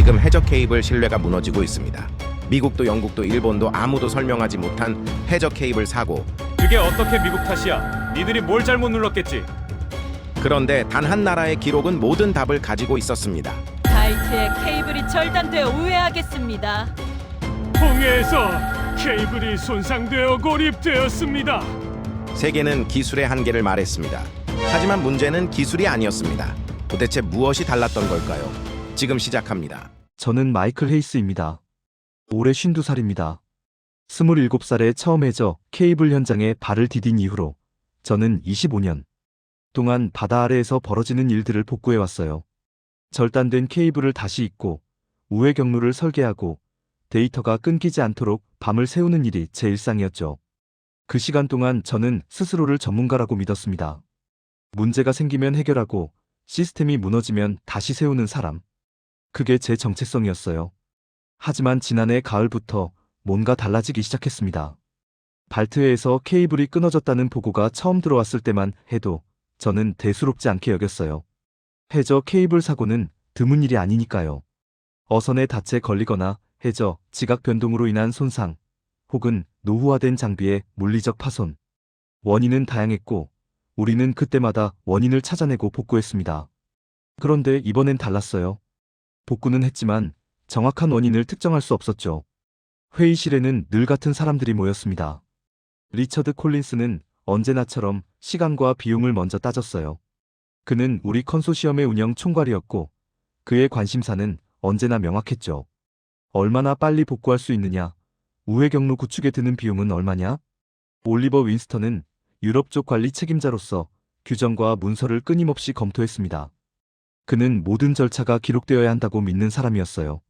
지금 해저 케이블 신뢰가 무너지고 있습니다. 미국도 영국도 일본도 아무도 설명하지 못한 해저 케이블 사고. 그게 어떻게 미국 탓이야? 니들이 뭘 잘못 눌렀겠지? 그런데 단 한 나라의 기록은 모든 답을 가지고 있었습니다. 다이트의 케이블이 절단되어 우회하겠습니다. 홍해에서 케이블이 손상되어 고립되었습니다. 세계는 기술의 한계를 말했습니다. 하지만 문제는 기술이 아니었습니다. 도대체 무엇이 달랐던 걸까요? 지금 시작합니다. 저는 마이클 헤이스입니다. 올해 52살입니다. 27살에 처음 해저 케이블 현장에 발을 디딘 이후로 저는 25년 동안 바다 아래에서 벌어지는 일들을 복구해왔어요. 절단된 케이블을 다시 잇고 우회 경로를 설계하고 데이터가 끊기지 않도록 밤을 새우는 일이 제 일상이었죠. 그 시간 동안 저는 스스로를 전문가라고 믿었습니다. 문제가 생기면 해결하고 시스템이 무너지면 다시 세우는 사람. 그게 제 정체성이었어요. 하지만 지난해 가을부터 뭔가 달라지기 시작했습니다. 발트해에서 케이블이 끊어졌다는 보고가 처음 들어왔을 때만 해도 저는 대수롭지 않게 여겼어요. 해저 케이블 사고는 드문 일이 아니니까요. 어선에 닻에 걸리거나 해저 지각 변동으로 인한 손상, 혹은 노후화된 장비의 물리적 파손. 원인은 다양했고 우리는 그때마다 원인을 찾아내고 복구했습니다. 그런데 이번엔 달랐어요. 복구는 했지만 정확한 원인을 특정할 수 없었죠. 회의실에는 늘 같은 사람들이 모였습니다. 리처드 콜린스는 언제나처럼 시간과 비용을 먼저 따졌어요. 그는 우리 컨소시엄의 운영 총괄이었고 그의 관심사는 언제나 명확했죠. 얼마나 빨리 복구할 수 있느냐, 우회 경로 구축에 드는 비용은 얼마냐? 올리버 윈스턴은 유럽 쪽 관리 책임자로서 규정과 문서를 끊임없이 검토했습니다. 그는 모든 절차가 기록되어야 한다고 믿는 사람이었어요.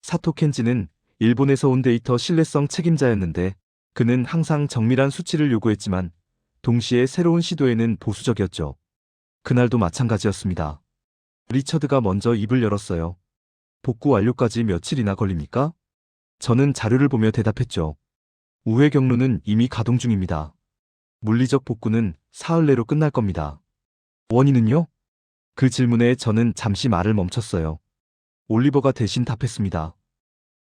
사토 켄지는 일본에서 온 데이터 신뢰성 책임자였는데 그는 항상 정밀한 수치를 요구했지만 동시에 새로운 시도에는 보수적이었죠. 그날도 마찬가지였습니다. 리처드가 먼저 입을 열었어요. 복구 완료까지 며칠이나 걸립니까? 저는 자료를 보며 대답했죠. 우회 경로는 이미 가동 중입니다. 물리적 복구는 사흘 내로 끝날 겁니다. 원인은요? 그 질문에 저는 잠시 말을 멈췄어요. 올리버가 대신 답했습니다.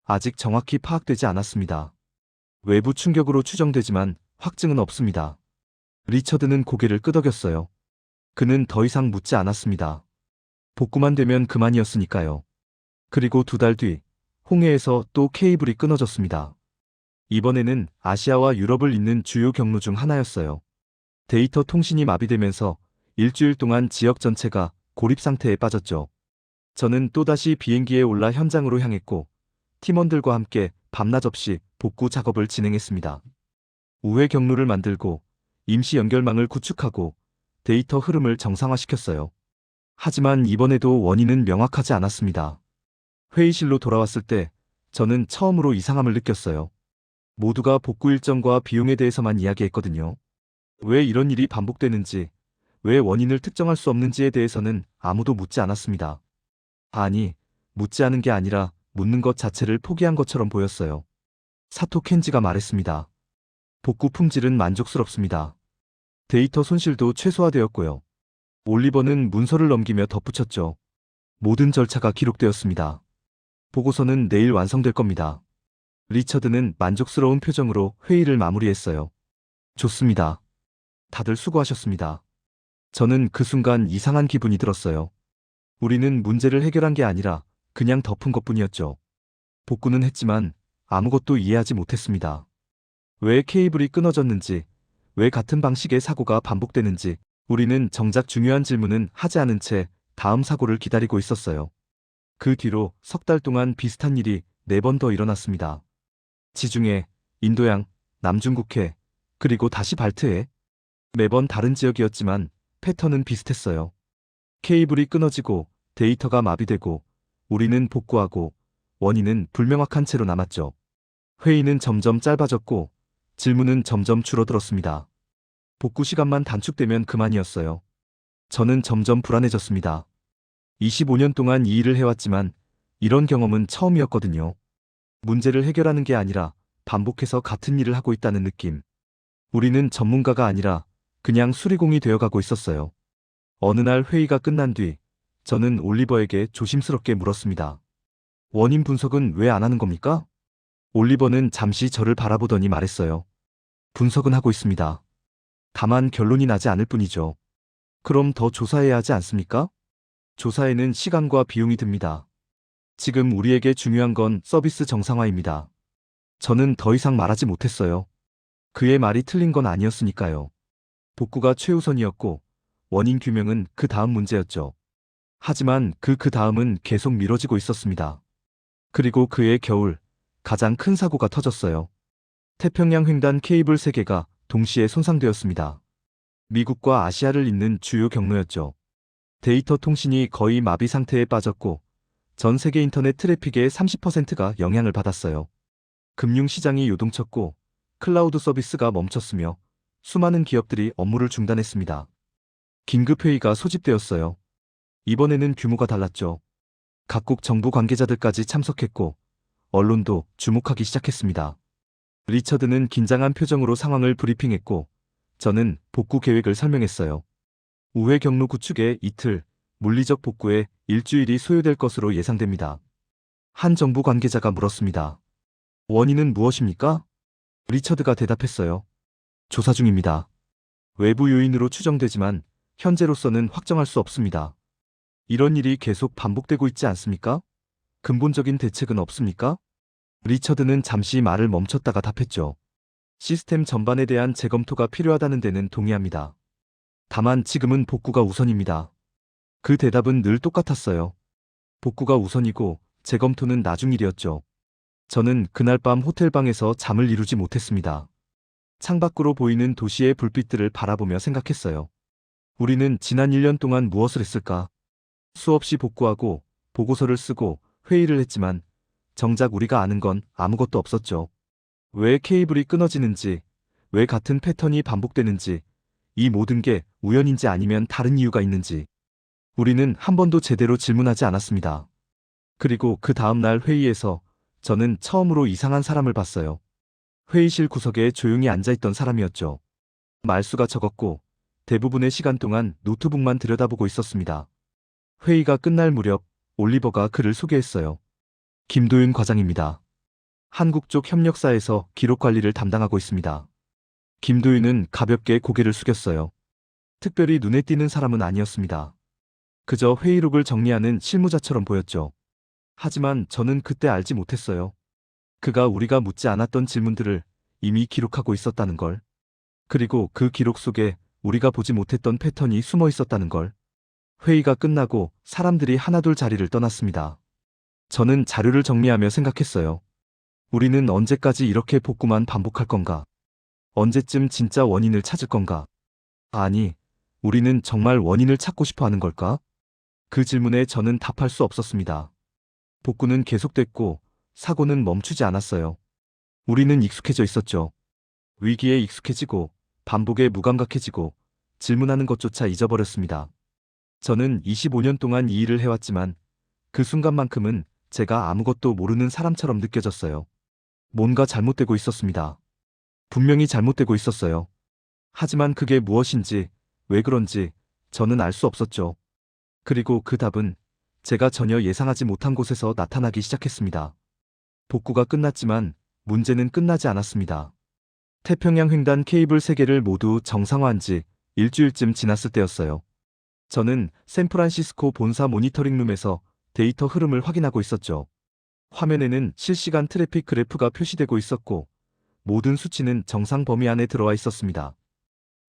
아직 정확히 파악되지 않았습니다. 외부 충격으로 추정되지만 확증은 없습니다. 리처드는 고개를 끄덕였어요. 그는 더 이상 묻지 않았습니다. 복구만 되면 그만이었으니까요. 그리고 2달 뒤 홍해에서 또 케이블이 끊어졌습니다. 이번에는 아시아와 유럽을 잇는 주요 경로 중 하나였어요. 데이터 통신이 마비되면서 일주일 동안 지역 전체가 고립 상태에 빠졌죠. 저는 또다시 비행기에 올라 현장으로 향했고 팀원들과 함께 밤낮 없이 복구 작업을 진행했습니다. 우회 경로를 만들고 임시 연결망을 구축하고 데이터 흐름을 정상화시켰어요. 하지만 이번에도 원인은 명확하지 않았습니다. 회의실로 돌아왔을 때 저는 처음으로 이상함을 느꼈어요. 모두가 복구 일정과 비용에 대해서만 이야기했거든요. 왜 이런 일이 반복되는지, 왜 원인을 특정할 수 없는지에 대해서는 아무도 묻지 않았습니다. 아니, 묻지 않은 게 아니라 묻는 것 자체를 포기한 것처럼 보였어요. 사토 켄지가 말했습니다. 복구 품질은 만족스럽습니다. 데이터 손실도 최소화되었고요. 올리버는 문서를 넘기며 덧붙였죠. 모든 절차가 기록되었습니다. 보고서는 내일 완성될 겁니다. 리처드는 만족스러운 표정으로 회의를 마무리했어요. 좋습니다. 다들 수고하셨습니다. 저는 그 순간 이상한 기분이 들었어요. 우리는 문제를 해결한 게 아니라 그냥 덮은 것뿐이었죠. 복구는 했지만 아무것도 이해하지 못했습니다. 왜 케이블이 끊어졌는지, 왜 같은 방식의 사고가 반복되는지 우리는 정작 중요한 질문은 하지 않은 채 다음 사고를 기다리고 있었어요. 그 뒤로 석 달 동안 비슷한 일이 4번 더 일어났습니다. 지중해, 인도양, 남중국해, 그리고 다시 발트해. 매번 다른 지역이었지만 패턴은 비슷했어요. 케이블이 끊어지고 데이터가 마비되고 우리는 복구하고 원인은 불명확한 채로 남았죠. 회의는 점점 짧아졌고 질문은 점점 줄어들었습니다. 복구 시간만 단축되면 그만이었어요. 저는 점점 불안해졌습니다. 25년 동안 이 일을 해왔지만 이런 경험은 처음이었거든요. 문제를 해결하는 게 아니라 반복해서 같은 일을 하고 있다는 느낌. 우리는 전문가가 아니라 그냥 수리공이 되어가고 있었어요. 어느 날 회의가 끝난 뒤 저는 올리버에게 조심스럽게 물었습니다. 원인 분석은 왜 안 하는 겁니까? 올리버는 잠시 저를 바라보더니 말했어요. 분석은 하고 있습니다. 다만 결론이 나지 않을 뿐이죠. 그럼 더 조사해야 하지 않습니까? 조사에는 시간과 비용이 듭니다. 지금 우리에게 중요한 건 서비스 정상화입니다. 저는 더 이상 말하지 못했어요. 그의 말이 틀린 건 아니었으니까요. 복구가 최우선이었고 원인 규명은 그 다음 문제였죠. 하지만 그 다음은 계속 미뤄지고 있었습니다. 그리고 그해 겨울 가장 큰 사고가 터졌어요. 태평양 횡단 케이블 3개가 동시에 손상되었습니다. 미국과 아시아를 잇는 주요 경로였죠. 데이터 통신이 거의 마비 상태에 빠졌고 전 세계 인터넷 트래픽의 30%가 영향을 받았어요. 금융시장이 요동쳤고 클라우드 서비스가 멈췄으며 수많은 기업들이 업무를 중단했습니다. 긴급회의가 소집되었어요. 이번에는 규모가 달랐죠. 각국 정부 관계자들까지 참석했고 언론도 주목하기 시작했습니다. 리처드는 긴장한 표정으로 상황을 브리핑했고 저는 복구 계획을 설명했어요. 우회 경로 구축에 이틀, 물리적 복구에 일주일이 소요될 것으로 예상됩니다. 한 정부 관계자가 물었습니다. 원인은 무엇입니까? 리처드가 대답했어요. 조사 중입니다. 외부 요인으로 추정되지만 현재로서는 확정할 수 없습니다. 이런 일이 계속 반복되고 있지 않습니까? 근본적인 대책은 없습니까? 리처드는 잠시 말을 멈췄다가 답했죠. 시스템 전반에 대한 재검토가 필요하다는 데는 동의합니다. 다만 지금은 복구가 우선입니다. 그 대답은 늘 똑같았어요. 복구가 우선이고 재검토는 나중 일이었죠. 저는 그날 밤 호텔방에서 잠을 이루지 못했습니다. 창밖으로 보이는 도시의 불빛들을 바라보며 생각했어요. 우리는 지난 1년 동안 무엇을 했을까? 수없이 복구하고 보고서를 쓰고 회의를 했지만 정작 우리가 아는 건 아무것도 없었죠. 왜 케이블이 끊어지는지, 왜 같은 패턴이 반복되는지, 이 모든 게 우연인지 아니면 다른 이유가 있는지 우리는 한 번도 제대로 질문하지 않았습니다. 그리고 그 다음 날 회의에서 저는 처음으로 이상한 사람을 봤어요. 회의실 구석에 조용히 앉아있던 사람이었죠. 말수가 적었고 대부분의 시간 동안 노트북만 들여다보고 있었습니다. 회의가 끝날 무렵 올리버가 그를 소개했어요. 김도윤 과장입니다. 한국 쪽 협력사에서 기록 관리를 담당하고 있습니다. 김도윤은 가볍게 고개를 숙였어요. 특별히 눈에 띄는 사람은 아니었습니다. 그저 회의록을 정리하는 실무자처럼 보였죠. 하지만 저는 그때 알지 못했어요. 그가 우리가 묻지 않았던 질문들을 이미 기록하고 있었다는 걸. 그리고 그 기록 속에 우리가 보지 못했던 패턴이 숨어 있었다는 걸. 회의가 끝나고 사람들이 하나둘 자리를 떠났습니다. 저는 자료를 정리하며 생각했어요. 우리는 언제까지 이렇게 복구만 반복할 건가? 언제쯤 진짜 원인을 찾을 건가? 아니, 우리는 정말 원인을 찾고 싶어 하는 걸까? 그 질문에 저는 답할 수 없었습니다. 복구는 계속됐고 사고는 멈추지 않았어요. 우리는 익숙해져 있었죠. 위기에 익숙해지고 반복에 무감각해지고 질문하는 것조차 잊어버렸습니다. 저는 25년 동안 이 일을 해왔지만 그 순간만큼은 제가 아무것도 모르는 사람처럼 느껴졌어요. 뭔가 잘못되고 있었습니다. 분명히 잘못되고 있었어요. 하지만 그게 무엇인지, 왜 그런지 저는 알 수 없었죠. 그리고 그 답은 제가 전혀 예상하지 못한 곳에서 나타나기 시작했습니다. 복구가 끝났지만 문제는 끝나지 않았습니다. 태평양 횡단 케이블 3개를 모두 정상화한 지 일주일쯤 지났을 때였어요. 저는 샌프란시스코 본사 모니터링룸에서 데이터 흐름을 확인하고 있었죠. 화면에는 실시간 트래픽 그래프가 표시되고 있었고 모든 수치는 정상 범위 안에 들어와 있었습니다.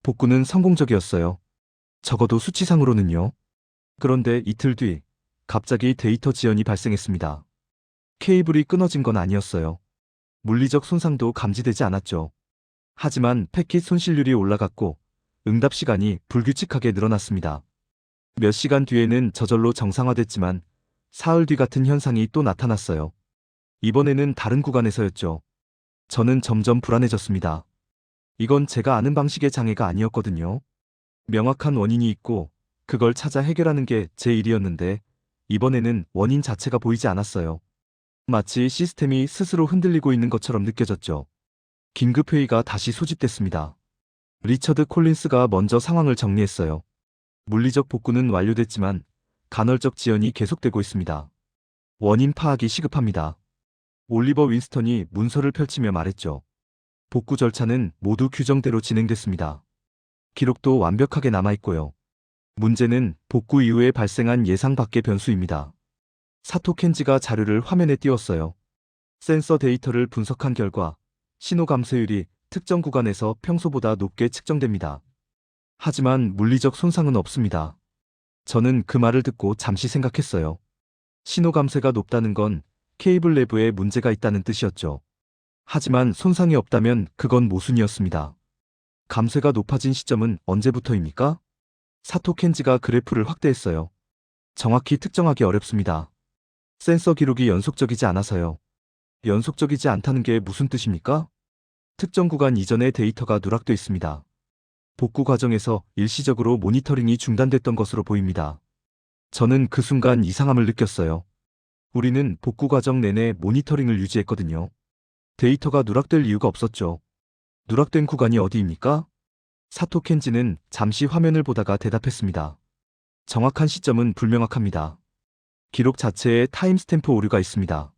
복구는 성공적이었어요. 적어도 수치상으로는요. 그런데 이틀 뒤 갑자기 데이터 지연이 발생했습니다. 케이블이 끊어진 건 아니었어요. 물리적 손상도 감지되지 않았죠. 하지만 패킷 손실률이 올라갔고 응답 시간이 불규칙하게 늘어났습니다. 몇 시간 뒤에는 저절로 정상화됐지만 사흘 뒤 같은 현상이 또 나타났어요. 이번에는 다른 구간에서였죠. 저는 점점 불안해졌습니다. 이건 제가 아는 방식의 장애가 아니었거든요. 명확한 원인이 있고 그걸 찾아 해결하는 게 제 일이었는데 이번에는 원인 자체가 보이지 않았어요. 마치 시스템이 스스로 흔들리고 있는 것처럼 느껴졌죠. 긴급회의가 다시 소집됐습니다. 리처드 콜린스가 먼저 상황을 정리했어요. 물리적 복구는 완료됐지만 간헐적 지연이 계속되고 있습니다. 원인 파악이 시급합니다. 올리버 윈스턴이 문서를 펼치며 말했죠. 복구 절차는 모두 규정대로 진행됐습니다. 기록도 완벽하게 남아있고요. 문제는 복구 이후에 발생한 예상 밖의 변수입니다. 사토 켄지가 자료를 화면에 띄웠어요. 센서 데이터를 분석한 결과 신호 감소율이 특정 구간에서 평소보다 높게 측정됩니다. 하지만 물리적 손상은 없습니다. 저는 그 말을 듣고 잠시 생각했어요. 신호 감쇄가 높다는 건 케이블 내부에 문제가 있다는 뜻이었죠. 하지만 손상이 없다면 그건 모순이었습니다. 감쇄가 높아진 시점은 언제부터입니까? 사토 켄지가 그래프를 확대했어요. 정확히 특정하기 어렵습니다. 센서 기록이 연속적이지 않아서요. 연속적이지 않다는 게 무슨 뜻입니까? 특정 구간 이전의 데이터가 누락돼 있습니다. 복구 과정에서 일시적으로 모니터링이 중단됐던 것으로 보입니다. 저는 그 순간 이상함을 느꼈어요. 우리는 복구 과정 내내 모니터링을 유지했거든요. 데이터가 누락될 이유가 없었죠. 누락된 구간이 어디입니까? 사토 켄지는 잠시 화면을 보다가 대답했습니다. 정확한 시점은 불명확합니다. 기록 자체에 타임스탬프 오류가 있습니다.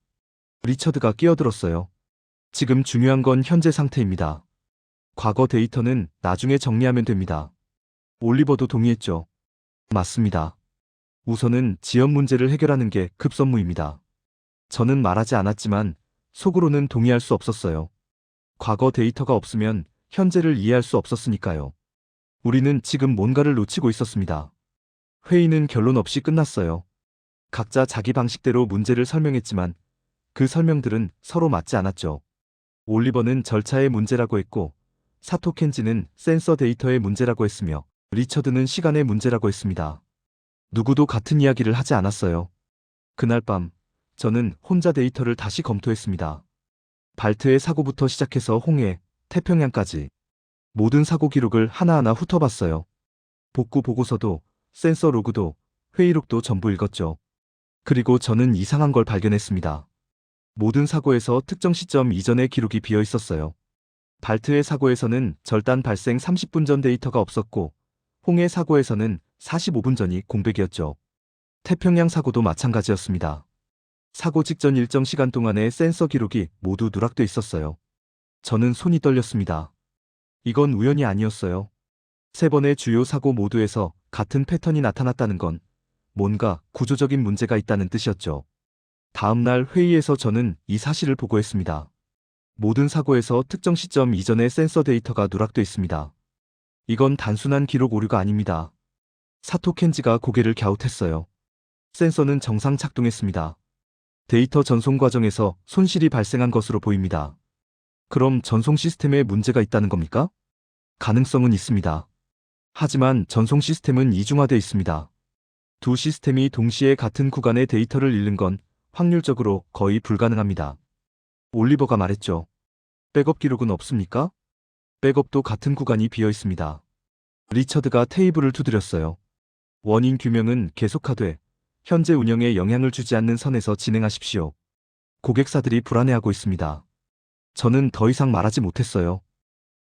리처드가 끼어들었어요. 지금 중요한 건 현재 상태입니다. 과거 데이터는 나중에 정리하면 됩니다. 올리버도 동의했죠. 맞습니다. 우선은 지연 문제를 해결하는 게 급선무입니다. 저는 말하지 않았지만 속으로는 동의할 수 없었어요. 과거 데이터가 없으면 현재를 이해할 수 없었으니까요. 우리는 지금 뭔가를 놓치고 있었습니다. 회의는 결론 없이 끝났어요. 각자 자기 방식대로 문제를 설명했지만 그 설명들은 서로 맞지 않았죠. 올리버는 절차의 문제라고 했고 사토 켄지는 센서 데이터의 문제라고 했으며 리처드는 시간의 문제라고 했습니다. 누구도 같은 이야기를 하지 않았어요. 그날 밤 저는 혼자 데이터를 다시 검토했습니다. 발트의 사고부터 시작해서 홍해, 태평양까지 모든 사고 기록을 하나하나 훑어봤어요. 복구 보고서도 센서 로그도 회의록도 전부 읽었죠. 그리고 저는 이상한 걸 발견했습니다. 모든 사고에서 특정 시점 이전의 기록이 비어 있었어요. 발트의 사고에서는 절단 발생 30분 전 데이터가 없었고 홍해 사고에서는 45분 전이 공백이었죠. 태평양 사고도 마찬가지였습니다. 사고 직전 일정 시간 동안의 센서 기록이 모두 누락돼 있었어요. 저는 손이 떨렸습니다. 이건 우연이 아니었어요. 3번의 주요 사고 모두에서 같은 패턴이 나타났다는 건 뭔가 구조적인 문제가 있다는 뜻이었죠. 다음 날 회의에서 저는 이 사실을 보고했습니다. 모든 사고에서 특정 시점 이전의 센서 데이터가 누락돼 있습니다. 이건 단순한 기록 오류가 아닙니다. 사토 켄지가 고개를 갸웃했어요. 센서는 정상 작동했습니다. 데이터 전송 과정에서 손실이 발생한 것으로 보입니다. 그럼 전송 시스템에 문제가 있다는 겁니까? 가능성은 있습니다. 하지만 전송 시스템은 이중화되어 있습니다. 두 시스템이 동시에 같은 구간의 데이터를 잃는 건 확률적으로 거의 불가능합니다. 올리버가 말했죠. 백업 기록은 없습니까? 백업도 같은 구간이 비어 있습니다. 리처드가 테이블을 두드렸어요. 원인 규명은 계속하되 현재 운영에 영향을 주지 않는 선에서 진행하십시오. 고객사들이 불안해하고 있습니다. 저는 더 이상 말하지 못했어요.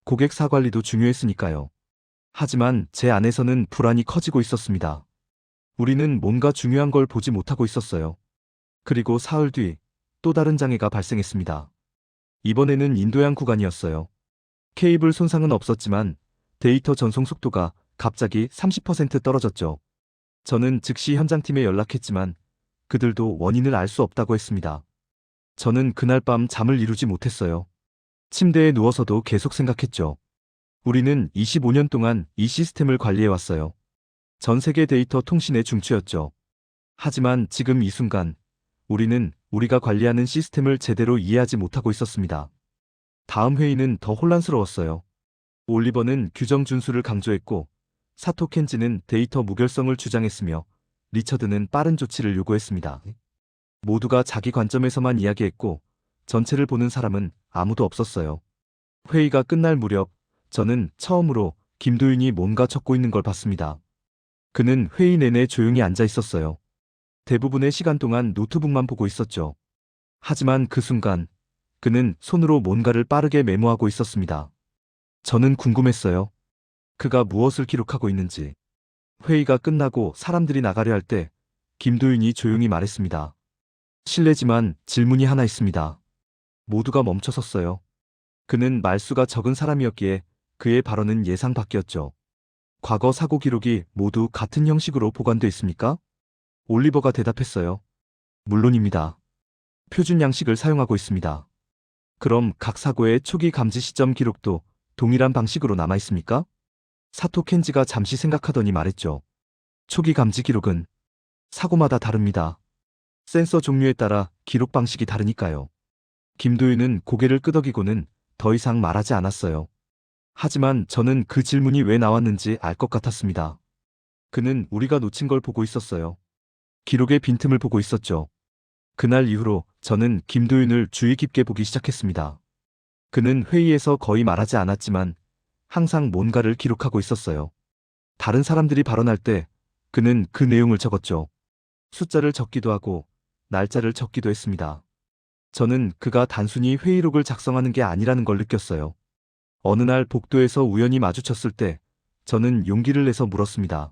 고객사 관리도 중요했으니까요. 하지만 제 안에서는 불안이 커지고 있었습니다. 우리는 뭔가 중요한 걸 보지 못하고 있었어요. 그리고 사흘 뒤 또 다른 장애가 발생했습니다. 이번에는 인도양 구간이었어요. 케이블 손상은 없었지만 데이터 전송 속도가 갑자기 30% 떨어졌죠. 저는 즉시 현장팀에 연락했지만 그들도 원인을 알 수 없다고 했습니다. 저는 그날 밤 잠을 이루지 못했어요. 침대에 누워서도 계속 생각했죠. 우리는 25년 동안 이 시스템을 관리해왔어요. 전 세계 데이터 통신의 중추였죠. 하지만 지금 이 순간 우리는 우리가 관리하는 시스템을 제대로 이해하지 못하고 있었습니다. 다음 회의는 더 혼란스러웠어요. 올리버는 규정 준수를 강조했고 사토 켄지는 데이터 무결성을 주장했으며 리처드는 빠른 조치를 요구했습니다. 모두가 자기 관점에서만 이야기했고 전체를 보는 사람은 아무도 없었어요. 회의가 끝날 무렵 저는 처음으로 김도윤이 뭔가 적고 있는 걸 봤습니다. 그는 회의 내내 조용히 앉아 있었어요. 대부분의 시간 동안 노트북만 보고 있었죠. 하지만 그 순간 그는 손으로 뭔가를 빠르게 메모하고 있었습니다. 저는 궁금했어요. 그가 무엇을 기록하고 있는지. 회의가 끝나고 사람들이 나가려 할 때 김도윤이 조용히 말했습니다. 실례지만 질문이 하나 있습니다. 모두가 멈춰섰어요. 그는 말수가 적은 사람이었기에 그의 발언은 예상 밖이었죠. 과거 사고 기록이 모두 같은 형식으로 보관돼 있습니까? 올리버가 대답했어요. 물론입니다. 표준 양식을 사용하고 있습니다. 그럼 각 사고의 초기 감지 시점 기록도 동일한 방식으로 남아 있습니까? 사토 켄지가 잠시 생각하더니 말했죠. 초기 감지 기록은 사고마다 다릅니다. 센서 종류에 따라 기록 방식이 다르니까요. 김도윤은 고개를 끄덕이고는 더 이상 말하지 않았어요. 하지만 저는 그 질문이 왜 나왔는지 알 것 같았습니다. 그는 우리가 놓친 걸 보고 있었어요. 기록의 빈틈을 보고 있었죠. 그날 이후로 저는 김도윤을 주의 깊게 보기 시작했습니다. 그는 회의에서 거의 말하지 않았지만 항상 뭔가를 기록하고 있었어요. 다른 사람들이 발언할 때 그는 그 내용을 적었죠. 숫자를 적기도 하고 날짜를 적기도 했습니다. 저는 그가 단순히 회의록을 작성하는 게 아니라는 걸 느꼈어요. 어느 날 복도에서 우연히 마주쳤을 때 저는 용기를 내서 물었습니다.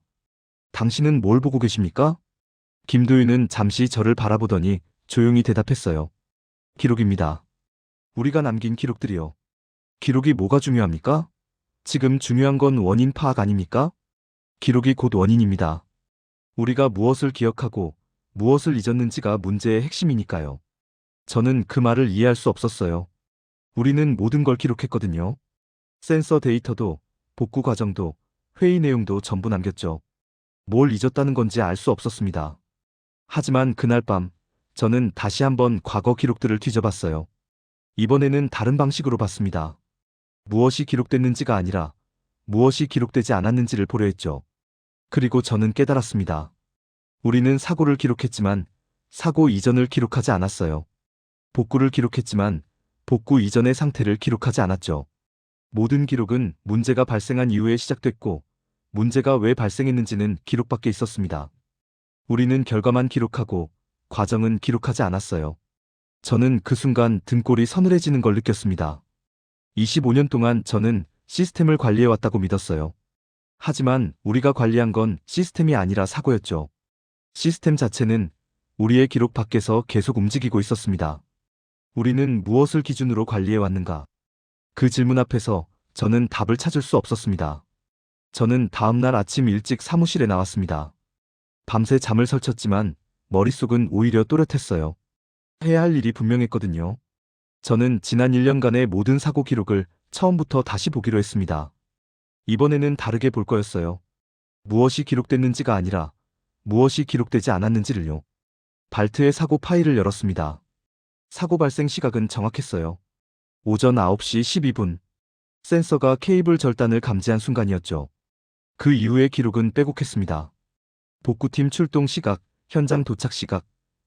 당신은 뭘 보고 계십니까? 김도윤은 잠시 저를 바라보더니 조용히 대답했어요. 기록입니다. 우리가 남긴 기록들이요. 기록이 뭐가 중요합니까? 지금 중요한 건 원인 파악 아닙니까? 기록이 곧 원인입니다. 우리가 무엇을 기억하고 무엇을 잊었는지가 문제의 핵심이니까요. 저는 그 말을 이해할 수 없었어요. 우리는 모든 걸 기록했거든요. 센서 데이터도, 복구 과정도, 회의 내용도 전부 남겼죠. 뭘 잊었다는 건지 알 수 없었습니다. 하지만 그날 밤, 저는 다시 한번 과거 기록들을 뒤져봤어요. 이번에는 다른 방식으로 봤습니다. 무엇이 기록됐는지가 아니라 무엇이 기록되지 않았는지를 보려 했죠. 그리고 저는 깨달았습니다. 우리는 사고를 기록했지만 사고 이전을 기록하지 않았어요. 복구를 기록했지만 복구 이전의 상태를 기록하지 않았죠. 모든 기록은 문제가 발생한 이후에 시작됐고 문제가 왜 발생했는지는 기록 밖에 있었습니다. 우리는 결과만 기록하고 과정은 기록하지 않았어요. 저는 그 순간 등골이 서늘해지는 걸 느꼈습니다. 25년 동안 저는 시스템을 관리해왔다고 믿었어요. 하지만 우리가 관리한 건 시스템이 아니라 사고였죠. 시스템 자체는 우리의 기록 밖에서 계속 움직이고 있었습니다. 우리는 무엇을 기준으로 관리해왔는가? 그 질문 앞에서 저는 답을 찾을 수 없었습니다. 저는 다음날 아침 일찍 사무실에 나왔습니다. 밤새 잠을 설쳤지만 머릿속은 오히려 또렷했어요. 해야 할 일이 분명했거든요. 저는 지난 1년간의 모든 사고 기록을 처음부터 다시 보기로 했습니다. 이번에는 다르게 볼 거였어요. 무엇이 기록됐는지가 아니라 무엇이 기록되지 않았는지를요. 발트의 사고 파일을 열었습니다. 사고 발생 시각은 정확했어요. 오전 9시 12분. 센서가 케이블 절단을 감지한 순간이었죠. 그 이후의 기록은 빼곡했습니다. 복구팀 출동 시각, 현장 도착 시각,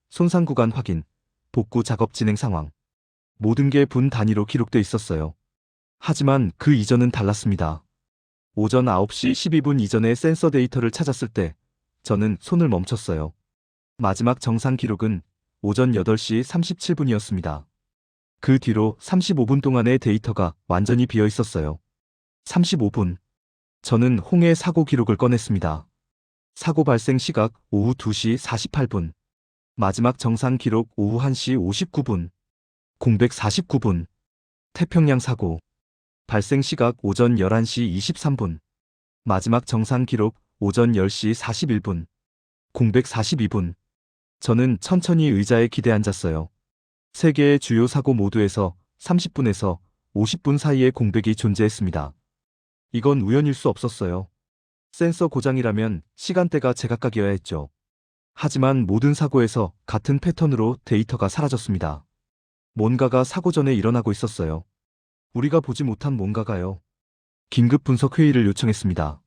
손상 구간 확인, 복구 작업 진행 상황. 모든 게 분 단위로 기록돼 있었어요. 하지만 그 이전은 달랐습니다. 오전 9시 12분 이전의 센서 데이터를 찾았을 때 저는 손을 멈췄어요. 마지막 정상 기록은 오전 8시 37분이었습니다. 그 뒤로 35분 동안의 데이터가 완전히 비어 있었어요. 35분. 저는 홍해 사고 기록을 꺼냈습니다. 사고 발생 시각 오후 2시 48분. 마지막 정상 기록 오후 1시 59분. 공백 49분. 태평양 사고. 발생 시각 오전 11시 23분. 마지막 정상 기록 오전 10시 41분. 공백 42분. 저는 천천히 의자에 기대 앉았어요. 세 개의 주요 사고 모두에서 30분에서 50분 사이의 공백이 존재했습니다. 이건 우연일 수 없었어요. 센서 고장이라면 시간대가 제각각이어야 했죠. 하지만 모든 사고에서 같은 패턴으로 데이터가 사라졌습니다. 뭔가가 사고 전에 일어나고 있었어요. 우리가 보지 못한 뭔가가요. 긴급 분석 회의를 요청했습니다.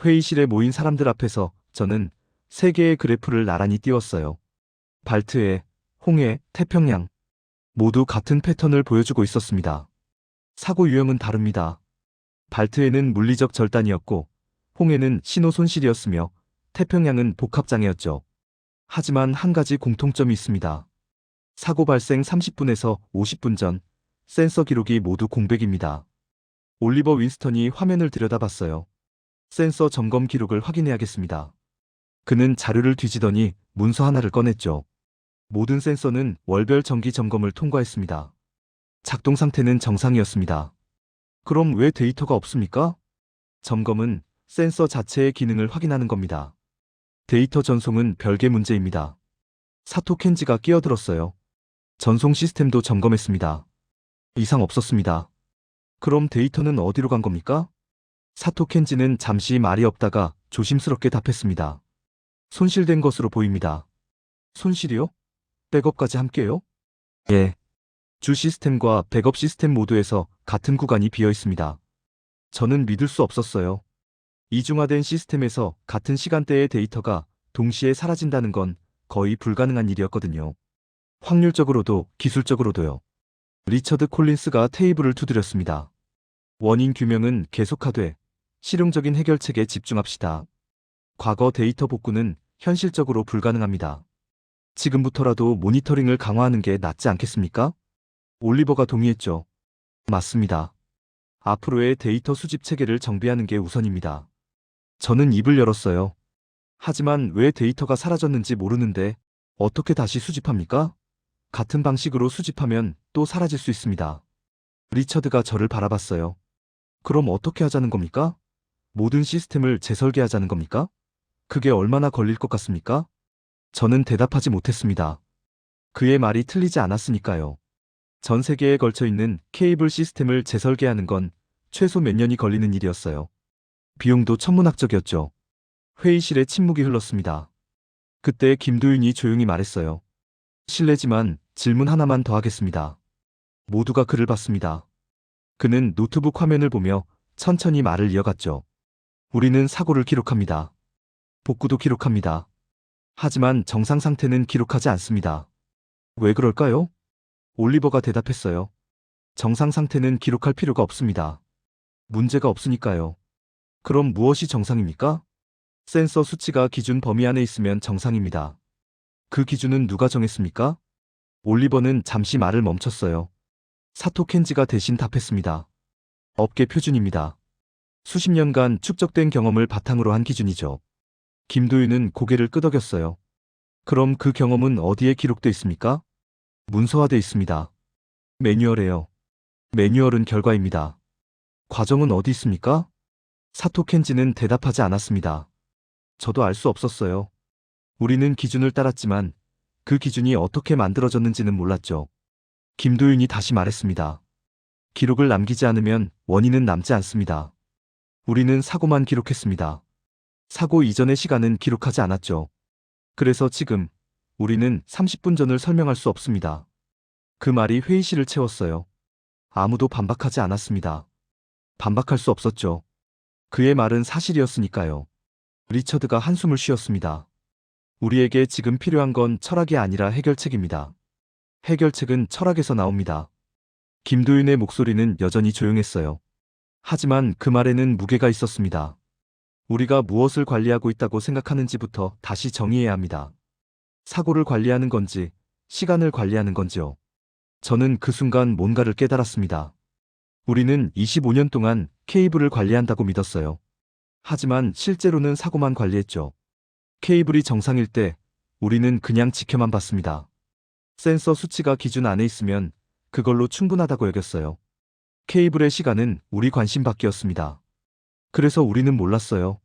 회의실에 모인 사람들 앞에서 저는 세 개의 그래프를 나란히 띄웠어요. 발트해, 홍해, 태평양. 모두 같은 패턴을 보여주고 있었습니다. 사고 유형은 다릅니다. 발트해는 물리적 절단이었고 홍해는 신호 손실이었으며 태평양은 복합장애였죠. 하지만 한 가지 공통점이 있습니다. 사고 발생 30분에서 50분 전 센서 기록이 모두 공백입니다. 올리버 윈스턴이 화면을 들여다봤어요. 센서 점검 기록을 확인해야겠습니다. 그는 자료를 뒤지더니 문서 하나를 꺼냈죠. 모든 센서는 월별 정기 점검을 통과했습니다. 작동 상태는 정상이었습니다. 그럼 왜 데이터가 없습니까? 점검은 센서 자체의 기능을 확인하는 겁니다. 데이터 전송은 별개 문제입니다. 사토 켄지가 끼어들었어요. 전송 시스템도 점검했습니다. 이상 없었습니다. 그럼 데이터는 어디로 간 겁니까? 사토 켄지는 잠시 말이 없다가 조심스럽게 답했습니다. 손실된 것으로 보입니다. 손실이요? 백업까지 함께요? 예. 주 시스템과 백업 시스템 모두에서 같은 구간이 비어 있습니다. 저는 믿을 수 없었어요. 이중화된 시스템에서 같은 시간대의 데이터가 동시에 사라진다는 건 거의 불가능한 일이었거든요. 확률적으로도 기술적으로도요. 리처드 콜린스가 테이블을 두드렸습니다. 원인 규명은 계속하되 실용적인 해결책에 집중합시다. 과거 데이터 복구는 현실적으로 불가능합니다. 지금부터라도 모니터링을 강화하는 게 낫지 않겠습니까? 올리버가 동의했죠. 맞습니다. 앞으로의 데이터 수집 체계를 정비하는 게 우선입니다. 저는 입을 열었어요. 하지만 왜 데이터가 사라졌는지 모르는데 어떻게 다시 수집합니까? 같은 방식으로 수집하면 또 사라질 수 있습니다. 리처드가 저를 바라봤어요. 그럼 어떻게 하자는 겁니까? 모든 시스템을 재설계하자는 겁니까? 그게 얼마나 걸릴 것 같습니까? 저는 대답하지 못했습니다. 그의 말이 틀리지 않았으니까요. 전 세계에 걸쳐 있는 케이블 시스템을 재설계하는 건 최소 몇 년이 걸리는 일이었어요. 비용도 천문학적이었죠. 회의실에 침묵이 흘렀습니다. 그때 김도윤이 조용히 말했어요. 실례지만 질문 하나만 더 하겠습니다. 모두가 그를 봤습니다. 그는 노트북 화면을 보며 천천히 말을 이어갔죠. 우리는 사고를 기록합니다. 복구도 기록합니다. 하지만 정상 상태는 기록하지 않습니다. 왜 그럴까요? 올리버가 대답했어요. 정상 상태는 기록할 필요가 없습니다. 문제가 없으니까요. 그럼 무엇이 정상입니까? 센서 수치가 기준 범위 안에 있으면 정상입니다. 그 기준은 누가 정했습니까? 올리버는 잠시 말을 멈췄어요. 사토 켄지가 대신 답했습니다. 업계 표준입니다. 수십 년간 축적된 경험을 바탕으로 한 기준이죠. 김도윤은 고개를 끄덕였어요. 그럼 그 경험은 어디에 기록돼 있습니까? 문서화돼 있습니다. 매뉴얼에요. 매뉴얼은 결과입니다. 과정은 어디 있습니까? 사토 켄지는 대답하지 않았습니다. 저도 알 수 없었어요. 우리는 기준을 따랐지만 그 기준이 어떻게 만들어졌는지는 몰랐죠. 김도윤이 다시 말했습니다. 기록을 남기지 않으면 원인은 남지 않습니다. 우리는 사고만 기록했습니다. 사고 이전의 시간은 기록하지 않았죠. 그래서 지금 우리는 30분 전을 설명할 수 없습니다. 그 말이 회의실을 채웠어요. 아무도 반박하지 않았습니다. 반박할 수 없었죠. 그의 말은 사실이었으니까요. 리처드가 한숨을 쉬었습니다. 우리에게 지금 필요한 건 철학이 아니라 해결책입니다. 해결책은 철학에서 나옵니다. 김도윤의 목소리는 여전히 조용했어요. 하지만 그 말에는 무게가 있었습니다. 우리가 무엇을 관리하고 있다고 생각하는지부터 다시 정의해야 합니다. 사고를 관리하는 건지, 시간을 관리하는 건지요. 저는 그 순간 뭔가를 깨달았습니다. 우리는 25년 동안 케이블을 관리한다고 믿었어요. 하지만 실제로는 사고만 관리했죠. 케이블이 정상일 때 우리는 그냥 지켜만 봤습니다. 센서 수치가 기준 안에 있으면 그걸로 충분하다고 여겼어요. 케이블의 시간은 우리 관심 밖이었습니다. 그래서 우리는 몰랐어요.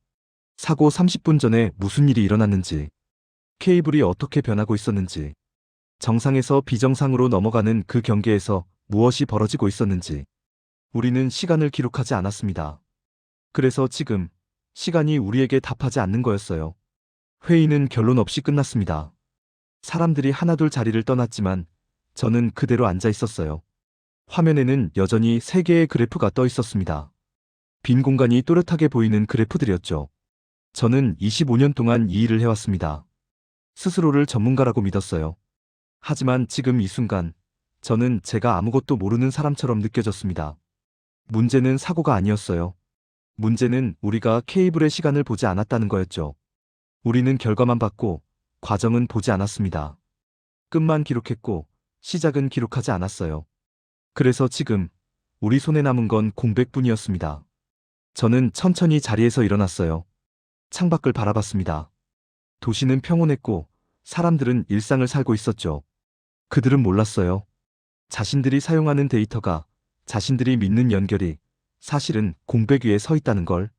사고 30분 전에 무슨 일이 일어났는지, 케이블이 어떻게 변하고 있었는지, 정상에서 비정상으로 넘어가는 그 경계에서 무엇이 벌어지고 있었는지. 우리는 시간을 기록하지 않았습니다. 그래서 지금 시간이 우리에게 답하지 않는 거였어요. 회의는 결론 없이 끝났습니다. 사람들이 하나둘 자리를 떠났지만 저는 그대로 앉아 있었어요. 화면에는 여전히 3개의 그래프가 떠 있었습니다. 빈 공간이 또렷하게 보이는 그래프들이었죠. 저는 25년 동안 이 일을 해왔습니다. 스스로를 전문가라고 믿었어요. 하지만 지금 이 순간 저는 제가 아무것도 모르는 사람처럼 느껴졌습니다. 문제는 사고가 아니었어요. 문제는 우리가 케이블의 시간을 보지 않았다는 거였죠. 우리는 결과만 봤고 과정은 보지 않았습니다. 끝만 기록했고 시작은 기록하지 않았어요. 그래서 지금 우리 손에 남은 건 공백뿐이었습니다. 저는 천천히 자리에서 일어났어요. 창밖을 바라봤습니다. 도시는 평온했고 사람들은 일상을 살고 있었죠. 그들은 몰랐어요. 자신들이 사용하는 데이터가, 자신들이 믿는 연결이 사실은 공백 위에 서 있다는 걸.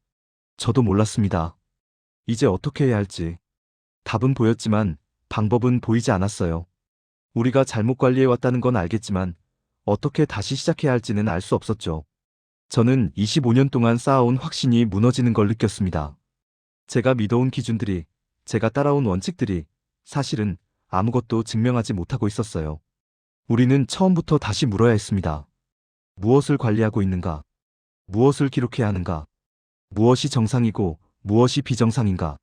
저도 몰랐습니다. 이제 어떻게 해야 할지. 답은 보였지만 방법은 보이지 않았어요. 우리가 잘못 관리해왔다는 건 알겠지만 어떻게 다시 시작해야 할지는 알 수 없었죠. 저는 25년 동안 쌓아온 확신이 무너지는 걸 느꼈습니다. 제가 믿어온 기준들이, 제가 따라온 원칙들이 사실은 아무것도 증명하지 못하고 있었어요. 우리는 처음부터 다시 물어야 했습니다. 무엇을 관리하고 있는가? 무엇을 기록해야 하는가? 무엇이 정상이고 무엇이 비정상인가?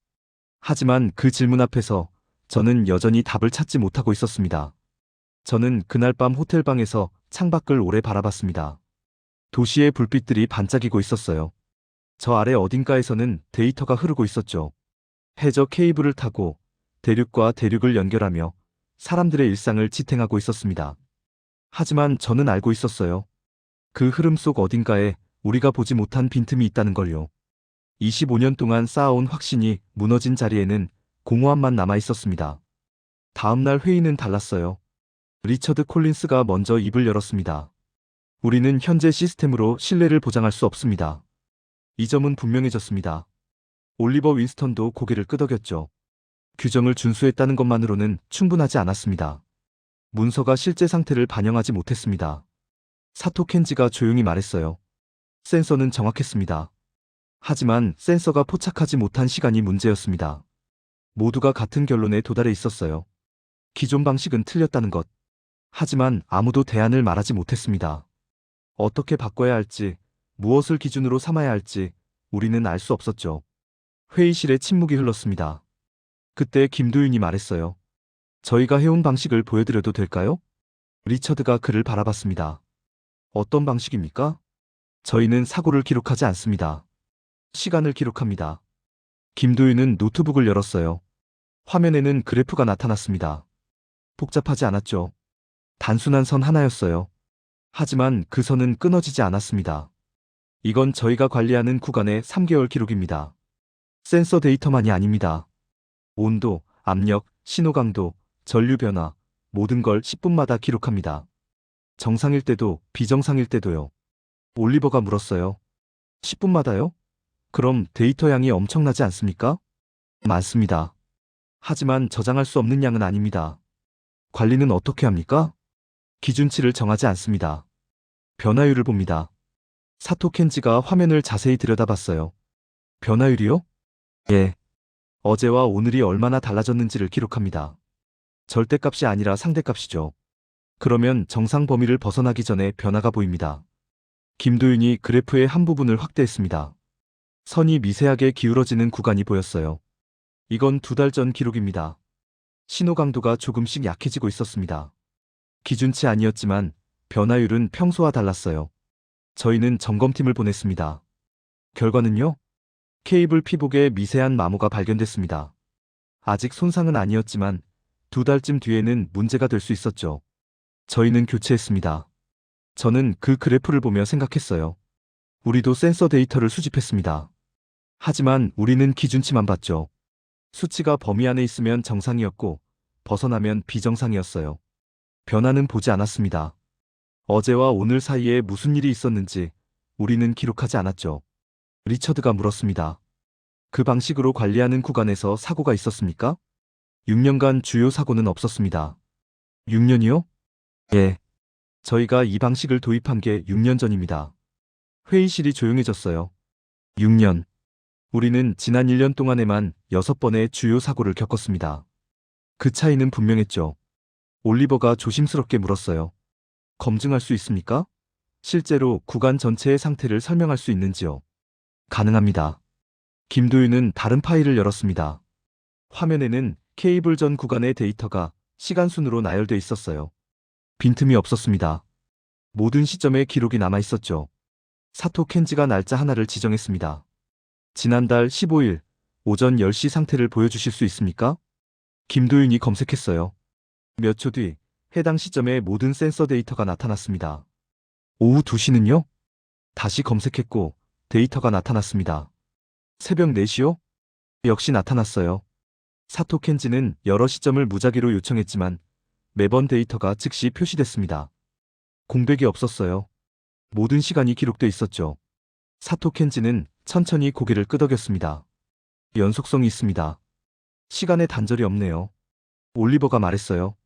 하지만 그 질문 앞에서 저는 여전히 답을 찾지 못하고 있었습니다. 저는 그날 밤 호텔방에서 창밖을 오래 바라봤습니다. 도시의 불빛들이 반짝이고 있었어요. 저 아래 어딘가에서는 데이터가 흐르고 있었죠. 해저 케이블을 타고 대륙과 대륙을 연결하며 사람들의 일상을 지탱하고 있었습니다. 하지만 저는 알고 있었어요. 그 흐름 속 어딘가에 우리가 보지 못한 빈틈이 있다는 걸요. 25년 동안 쌓아온 확신이 무너진 자리에는 공허함만 남아 있었습니다. 다음날 회의는 달랐어요. 리처드 콜린스가 먼저 입을 열었습니다. 우리는 현재 시스템으로 신뢰를 보장할 수 없습니다. 이 점은 분명해졌습니다. 올리버 윈스턴도 고개를 끄덕였죠. 규정을 준수했다는 것만으로는 충분하지 않았습니다. 문서가 실제 상태를 반영하지 못했습니다. 사토 켄지가 조용히 말했어요. 센서는 정확했습니다. 하지만 센서가 포착하지 못한 시간이 문제였습니다. 모두가 같은 결론에 도달해 있었어요. 기존 방식은 틀렸다는 것. 하지만 아무도 대안을 말하지 못했습니다. 어떻게 바꿔야 할지, 무엇을 기준으로 삼아야 할지 우리는 알 수 없었죠. 회의실에 침묵이 흘렀습니다. 그때 김도윤이 말했어요. 저희가 해온 방식을 보여드려도 될까요? 리처드가 그를 바라봤습니다. 어떤 방식입니까? 저희는 사고를 기록하지 않습니다. 시간을 기록합니다. 김도윤은 노트북을 열었어요. 화면에는 그래프가 나타났습니다. 복잡하지 않았죠. 단순한 선 하나였어요. 하지만 그 선은 끊어지지 않았습니다. 이건 저희가 관리하는 구간의 3개월 기록입니다. 센서 데이터만이 아닙니다. 온도, 압력, 신호 강도, 전류 변화, 모든 걸 10분마다 기록합니다. 정상일 때도 비정상일 때도요. 올리버가 물었어요. 10분마다요? 그럼 데이터 양이 엄청나지 않습니까? 많습니다. 하지만 저장할 수 없는 양은 아닙니다. 관리는 어떻게 합니까? 기준치를 정하지 않습니다. 변화율을 봅니다. 사토 켄지가 화면을 자세히 들여다봤어요. 변화율이요? 예. 어제와 오늘이 얼마나 달라졌는지를 기록합니다. 절대값이 아니라 상대값이죠. 그러면 정상 범위를 벗어나기 전에 변화가 보입니다. 김도윤이 그래프의 한 부분을 확대했습니다. 선이 미세하게 기울어지는 구간이 보였어요. 이건 2달 전 기록입니다. 신호 강도가 조금씩 약해지고 있었습니다. 기준치 아니었지만 변화율은 평소와 달랐어요. 저희는 점검팀을 보냈습니다. 결과는요? 케이블 피복에 미세한 마모가 발견됐습니다. 아직 손상은 아니었지만 2달쯤 뒤에는 문제가 될 수 있었죠. 저희는 교체했습니다. 저는 그 그래프를 보며 생각했어요. 우리도 센서 데이터를 수집했습니다. 하지만 우리는 기준치만 봤죠. 수치가 범위 안에 있으면 정상이었고 벗어나면 비정상이었어요. 변화는 보지 않았습니다. 어제와 오늘 사이에 무슨 일이 있었는지 우리는 기록하지 않았죠. 리처드가 물었습니다. 그 방식으로 관리하는 구간에서 사고가 있었습니까? 6년간 주요 사고는 없었습니다. 6년이요? 예. 저희가 이 방식을 도입한 게 6년 전입니다. 회의실이 조용해졌어요. 6년. 우리는 지난 1년 동안에만 6번의 주요 사고를 겪었습니다. 그 차이는 분명했죠. 올리버가 조심스럽게 물었어요. 검증할 수 있습니까? 실제로 구간 전체의 상태를 설명할 수 있는지요? 가능합니다. 김도윤은 다른 파일을 열었습니다. 화면에는 케이블 전 구간의 데이터가 시간순으로 나열돼 있었어요. 빈틈이 없었습니다. 모든 시점에 기록이 남아 있었죠. 사토 켄지가 날짜 하나를 지정했습니다. 지난달 15일 오전 10시 상태를 보여주실 수 있습니까? 김도윤이 검색했어요. 몇 초 뒤 해당 시점에 모든 센서 데이터가 나타났습니다. 오후 2시는요? 다시 검색했고 데이터가 나타났습니다. 새벽 4시요? 역시 나타났어요. 사토 켄지는 여러 시점을 무작위로 요청했지만 매번 데이터가 즉시 표시됐습니다. 공백이 없었어요. 모든 시간이 기록돼 있었죠. 사토 켄지는 천천히 고개를 끄덕였습니다. 연속성이 있습니다. 시간에 단절이 없네요. 올리버가 말했어요.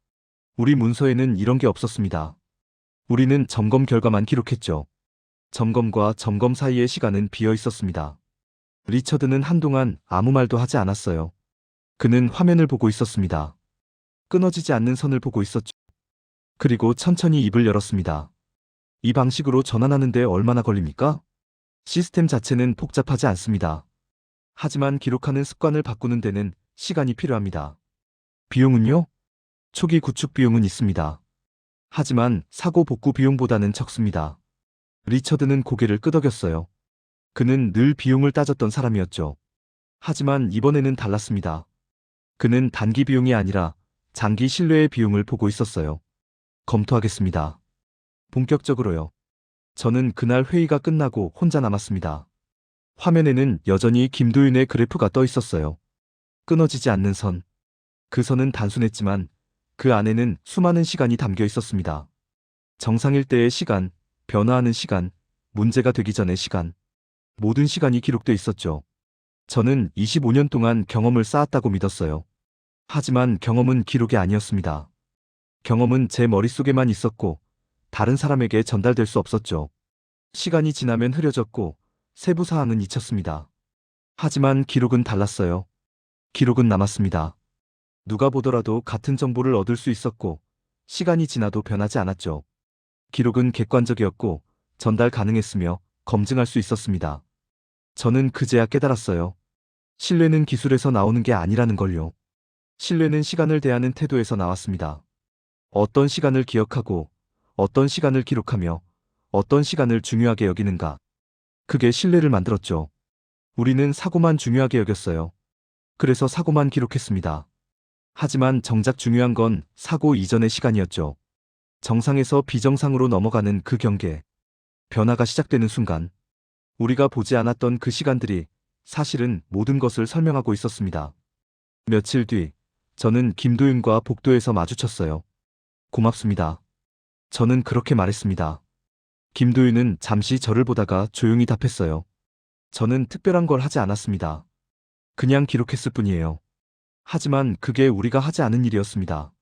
우리 문서에는 이런 게 없었습니다. 우리는 점검 결과만 기록했죠. 점검과 점검 사이의 시간은 비어 있었습니다. 리처드는 한동안 아무 말도 하지 않았어요. 그는 화면을 보고 있었습니다. 끊어지지 않는 선을 보고 있었죠. 그리고 천천히 입을 열었습니다. 이 방식으로 전환하는데 얼마나 걸립니까? 시스템 자체는 복잡하지 않습니다. 하지만 기록하는 습관을 바꾸는 데는 시간이 필요합니다. 비용은요? 초기 구축 비용은 있습니다. 하지만 사고 복구 비용보다는 적습니다. 리처드는 고개를 끄덕였어요. 그는 늘 비용을 따졌던 사람이었죠. 하지만 이번에는 달랐습니다. 그는 단기 비용이 아니라 장기 신뢰의 비용을 보고 있었어요. 검토하겠습니다. 본격적으로요. 저는 그날 회의가 끝나고 혼자 남았습니다. 화면에는 여전히 김도윤의 그래프가 떠 있었어요. 끊어지지 않는 선. 그 선은 단순했지만 그 안에는 수많은 시간이 담겨 있었습니다. 정상일 때의 시간, 변화하는 시간, 문제가 되기 전의 시간. 모든 시간이 기록돼 있었죠. 저는 25년 동안 경험을 쌓았다고 믿었어요. 하지만 경험은 기록이 아니었습니다. 경험은 제 머릿속에만 있었고 다른 사람에게 전달될 수 없었죠. 시간이 지나면 흐려졌고 세부 사항은 잊혔습니다. 하지만 기록은 달랐어요. 기록은 남았습니다. 누가 보더라도 같은 정보를 얻을 수 있었고 시간이 지나도 변하지 않았죠. 기록은 객관적이었고 전달 가능했으며 검증할 수 있었습니다. 저는 그제야 깨달았어요. 신뢰는 기술에서 나오는 게 아니라는 걸요. 신뢰는 시간을 대하는 태도에서 나왔습니다. 어떤 시간을 기억하고 어떤 시간을 기록하며 어떤 시간을 중요하게 여기는가. 그게 신뢰를 만들었죠. 우리는 사고만 중요하게 여겼어요. 그래서 사고만 기록했습니다. 하지만 정작 중요한 건 사고 이전의 시간이었죠. 정상에서 비정상으로 넘어가는 그 경계. 변화가 시작되는 순간. 우리가 보지 않았던 그 시간들이 사실은 모든 것을 설명하고 있었습니다. 며칠 뒤, 저는 김도윤과 복도에서 마주쳤어요. 고맙습니다. 저는 그렇게 말했습니다. 김도윤은 잠시 저를 보다가 조용히 답했어요. 저는 특별한 걸 하지 않았습니다. 그냥 기록했을 뿐이에요. 하지만 그게 우리가 하지 않은 일이었습니다.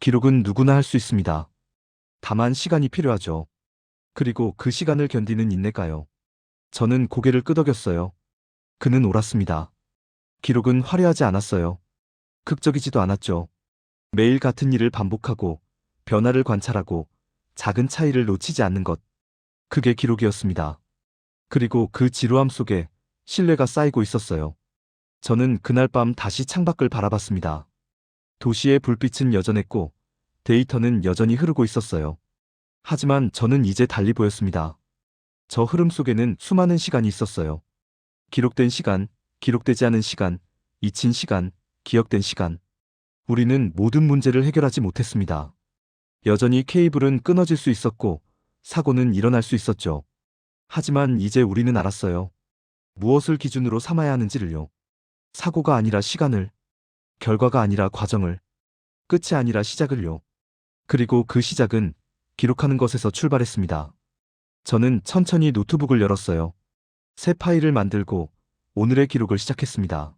기록은 누구나 할 수 있습니다. 다만 시간이 필요하죠. 그리고 그 시간을 견디는 인내가요. 저는 고개를 끄덕였어요. 그는 옳았습니다. 기록은 화려하지 않았어요. 극적이지도 않았죠. 매일 같은 일을 반복하고 변화를 관찰하고 작은 차이를 놓치지 않는 것. 그게 기록이었습니다. 그리고 그 지루함 속에 신뢰가 쌓이고 있었어요. 저는 그날 밤 다시 창밖을 바라봤습니다. 도시의 불빛은 여전했고 데이터는 여전히 흐르고 있었어요. 하지만 저는 이제 달리 보였습니다. 저 흐름 속에는 수많은 시간이 있었어요. 기록된 시간, 기록되지 않은 시간, 잊힌 시간, 기억된 시간. 우리는 모든 문제를 해결하지 못했습니다. 여전히 케이블은 끊어질 수 있었고 사고는 일어날 수 있었죠. 하지만 이제 우리는 알았어요. 무엇을 기준으로 삼아야 하는지를요. 사고가 아니라 시간을, 결과가 아니라 과정을, 끝이 아니라 시작을요. 그리고 그 시작은 기록하는 것에서 출발했습니다. 저는 천천히 노트북을 열었어요. 새 파일을 만들고 오늘의 기록을 시작했습니다.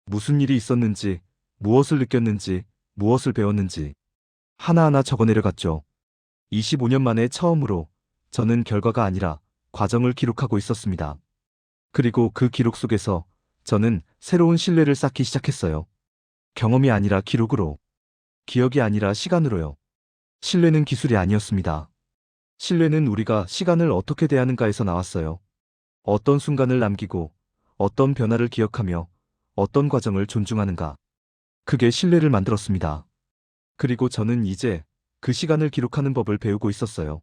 무슨 일이 있었는지, 무엇을 느꼈는지, 무엇을 배웠는지 하나하나 적어내려갔죠. 25년 만에 처음으로 저는 결과가 아니라 과정을 기록하고 있었습니다. 그리고 그 기록 속에서 저는 새로운 신뢰를 쌓기 시작했어요. 경험이 아니라 기록으로, 기억이 아니라 시간으로요. 신뢰는 기술이 아니었습니다. 신뢰는 우리가 시간을 어떻게 대하는가에서 나왔어요. 어떤 순간을 남기고 어떤 변화를 기억하며 어떤 과정을 존중하는가. 그게 신뢰를 만들었습니다. 그리고 저는 이제 그 시간을 기록하는 법을 배우고 있었어요.